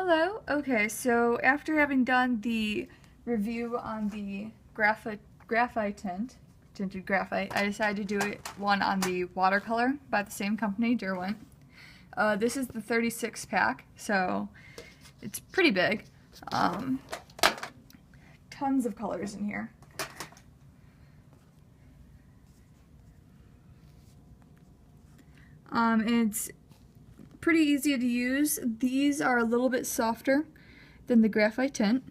Hello. Okay, so after having done the review on the graphite tinted graphite, I decided to do one on the watercolor by the same company, Derwent. This is the 36 pack, so it's pretty big. Tons of colors in here. And it's pretty easy to use. These are a little bit softer than the graphite tint.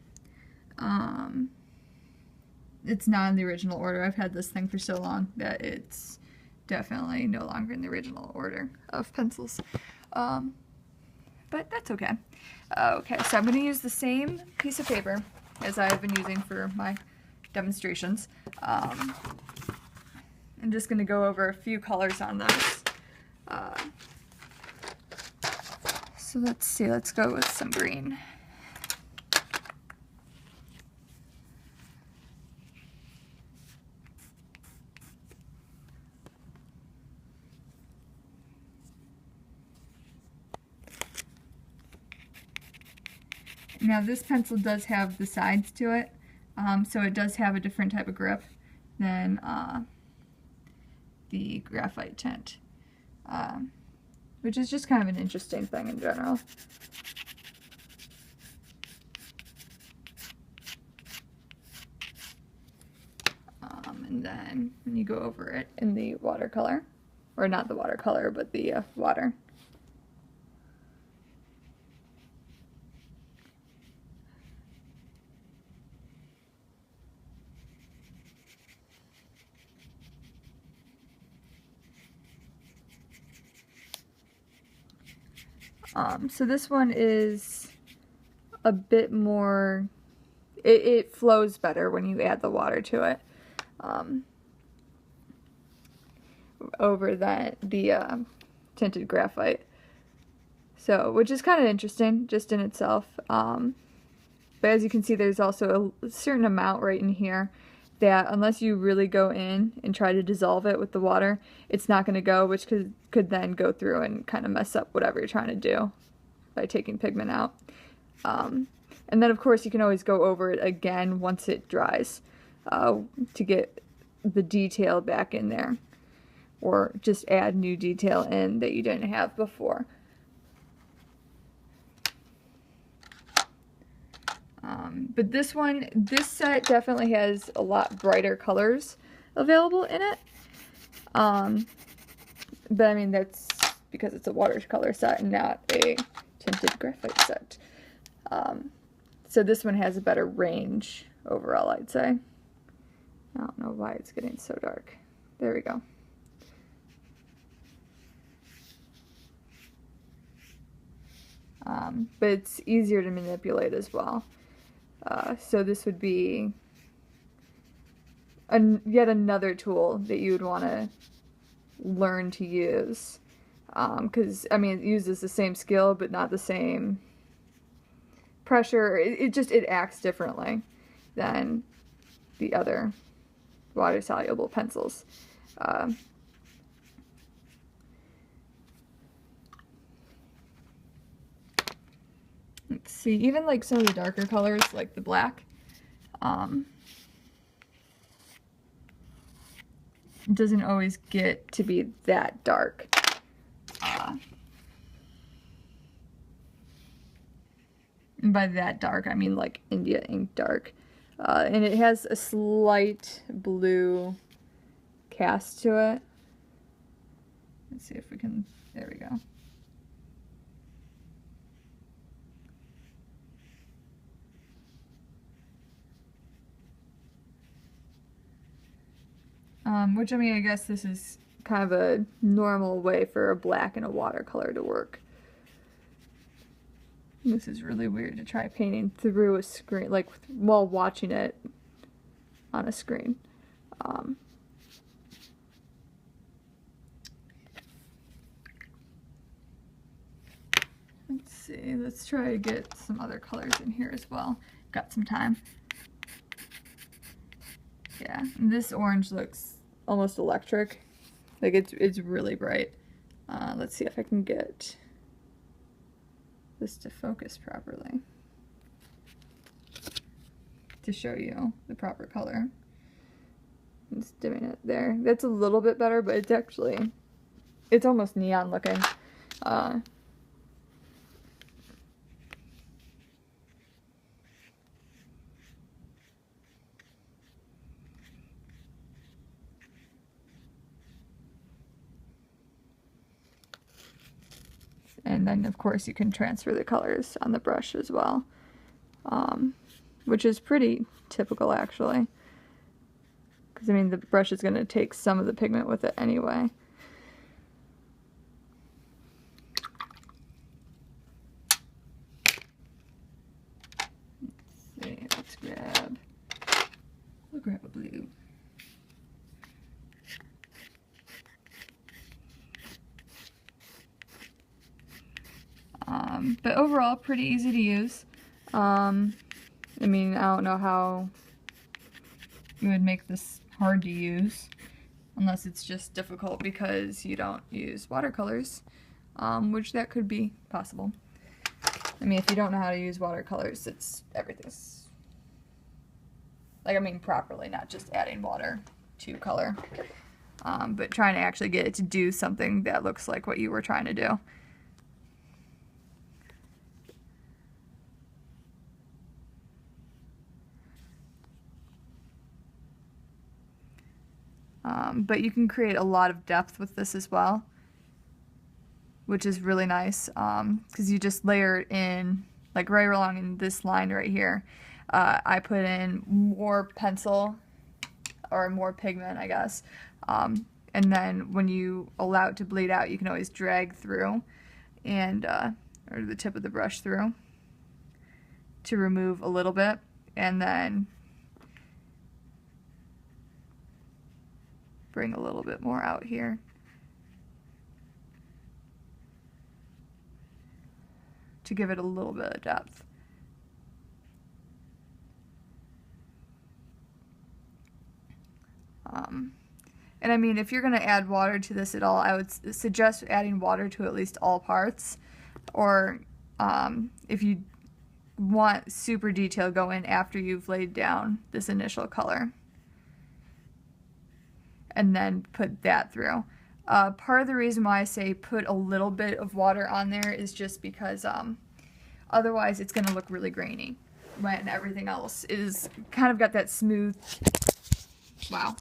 It's not in the original order. I've had this thing for so long that it's definitely no longer in the original order of pencils. But that's okay. Okay, so I'm going to use the same piece of paper as I've been using for my demonstrations. I'm just going to go over a few colors on this. So let's see, let's go with some green. Now this pencil does have the sides to it, so it does have a different type of grip than the graphite tint, which is just kind of an interesting thing in general. And then when you go over it in the watercolor, or not the watercolor, but the water. So this one is a bit more, it flows better when you add the water to it, over the tinted graphite. So, which is kind of interesting just in itself. But as you can see, there's also a certain amount right in here that unless you really go in and try to dissolve it with the water, it's not going to go, which could then go through and kind of mess up whatever you're trying to do by taking pigment out. And then of course you can always go over it again once it dries to get the detail back in there, or just add new detail in that you didn't have before. But this set definitely has a lot brighter colors available in it. But I mean, that's because it's a watercolor set and not a tinted graphite set. So this one has a better range overall, I'd say. I don't know why it's getting so dark. There we go. But it's easier to manipulate as well. So this would be yet another tool that you would want to learn to use. Because, I mean, it uses the same skill, but not the same pressure. It acts differently than the other water-soluble pencils. Let's see, even like some of the darker colors, like the black, it doesn't always get to be that dark. And by that dark, I mean like India ink dark. And it has a slight blue cast to it. Let's see if we can, there we go. Which, I mean, I guess this is kind of a normal way for a black and a watercolor to work. This is really weird to try painting through a screen, like while watching it on a screen. Let's see, let's try to get some other colors in here as well. Got some time. Yeah, this orange looks almost electric. Like it's really bright. Let's see if I can get this to focus properly to show you the proper color. Just dimming it there. That's a little bit better, but it's almost neon looking. And then, of course, you can transfer the colors on the brush as well, which is pretty typical, actually. Because, I mean, the brush is going to take some of the pigment with it anyway. Let's see, we'll grab a blue. But overall, pretty easy to use. I mean, I don't know how you would make this hard to use, unless it's just difficult because you don't use watercolors, which that could be possible. I mean, if you don't know how to use watercolors, everything's, like, I mean, properly, not just adding water to color, but trying to actually get it to do something that looks like what you were trying to do. But you can create a lot of depth with this as well, which is really nice, because you just layer it in, like right along in this line right here. I put in more pencil, or more pigment, I guess, and then when you allow it to bleed out, you can always drag through, and or the tip of the brush through, to remove a little bit, and then bring a little bit more out here. To give it a little bit of depth. And I mean, if you're going to add water to this at all, I would suggest adding water to at least all parts. Or if you want super detail, go in after you've laid down this initial color. And then put that through. Part of the reason why I say put a little bit of water on there is just because otherwise it's going to look really grainy when everything else is kind of got that smooth, wow,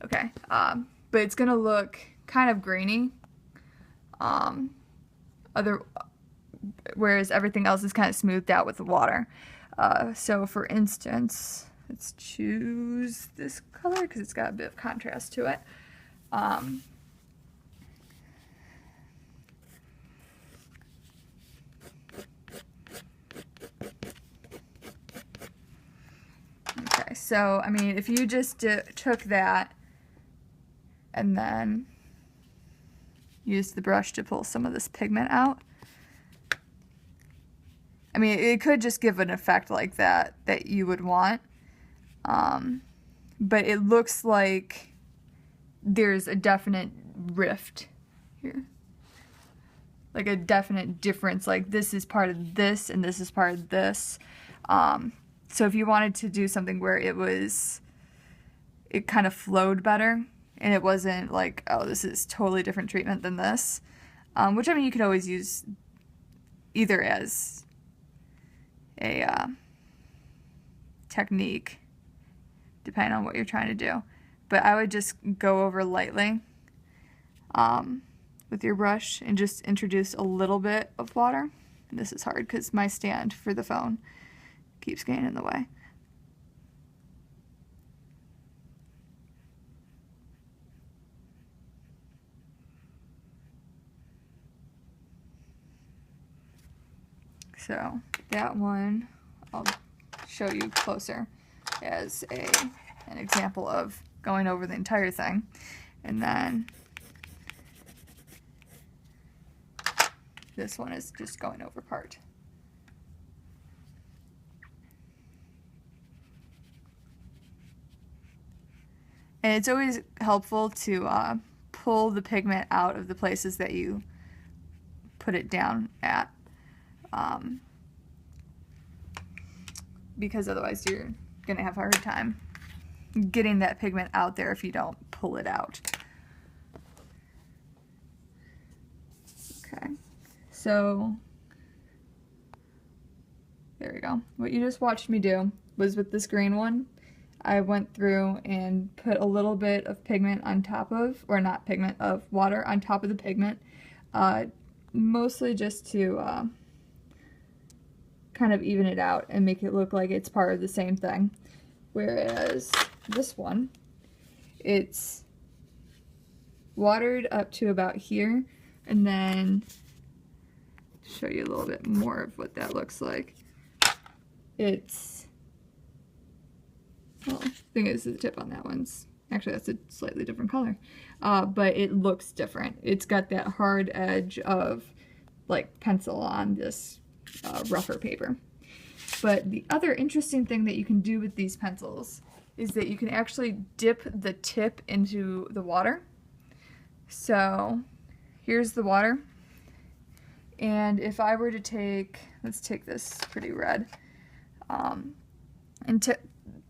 okay, but it's going to look kind of grainy, whereas everything else is kind of smoothed out with the water. So for instance, let's choose this color because it's got a bit of contrast to it. Okay, so I mean, if you just took that and then used the brush to pull some of this pigment out, I mean, it could just give an effect like that you would want. But it looks like there's a definite rift here. Like a definite difference, like this is part of this and this is part of this. So if you wanted to do something where it kind of flowed better and it wasn't like, oh, this is totally different treatment than this, which I mean, you could always use either as a technique, depending on what you're trying to do. But I would just go over lightly with your brush and just introduce a little bit of water. And this is hard because my stand for the phone keeps getting in the way. So that one I'll show you closer as an example of going over the entire thing. And then this one is just going over part. And it's always helpful to pull the pigment out of the places that you put it down at. because otherwise you're gonna have a hard time getting that pigment out there if you don't pull it out. Okay, so there we go. What you just watched me do was with this green one, I went through and put a little bit of pigment on top of, or not pigment, of water on top of the pigment, mostly just to kind of even it out and make it look like it's part of the same thing. Whereas this one, it's watered up to about here, and then show you a little bit more of what that looks like. It's, well, the thing is the tip on that one's, actually that's a slightly different color, but it looks different. It's got that hard edge of like pencil on this rougher paper. But the other interesting thing that you can do with these pencils is that you can actually dip the tip into the water. So here's the water, and if I were to take, let's take this pretty red, and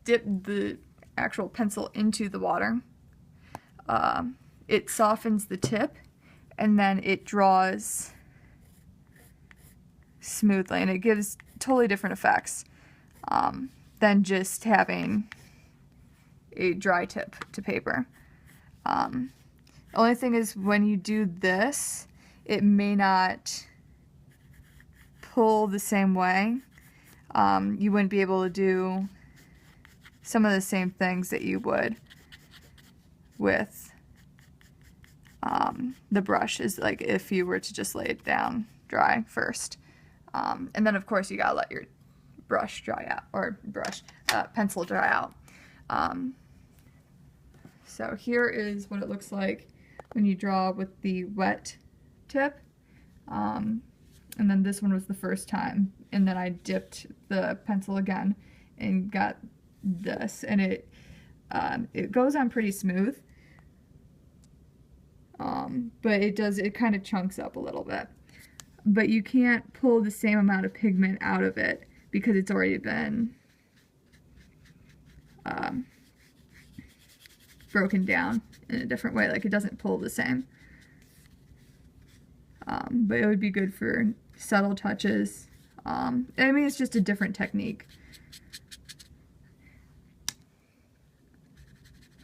dip the actual pencil into the water, it softens the tip and then it draws smoothly, and it gives totally different effects than just having a dry tip to paper. The only thing is when you do this, it may not pull the same way. You wouldn't be able to do some of the same things that you would with the brush, is like if you were to just lay it down dry first. And then of course you gotta let your brush dry out, or pencil dry out. So here is what it looks like when you draw with the wet tip. And then this one was the first time, and then I dipped the pencil again and got this, and it goes on pretty smooth, but it kind of chunks up a little bit. But you can't pull the same amount of pigment out of it because it's already been broken down in a different way. Like, it doesn't pull the same. But it would be good for subtle touches. I mean, it's just a different technique.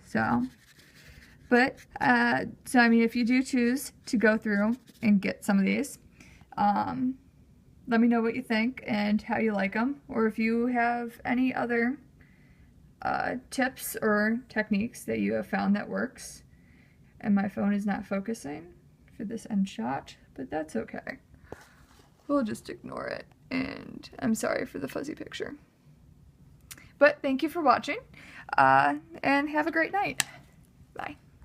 So I mean, if you do choose to go through and get some of these, let me know what you think and how you like them, or if you have any other tips or techniques that you have found that works. And my phone is not focusing for this end shot, but that's okay. We'll just ignore it, and I'm sorry for the fuzzy picture. But thank you for watching, and have a great night. Bye.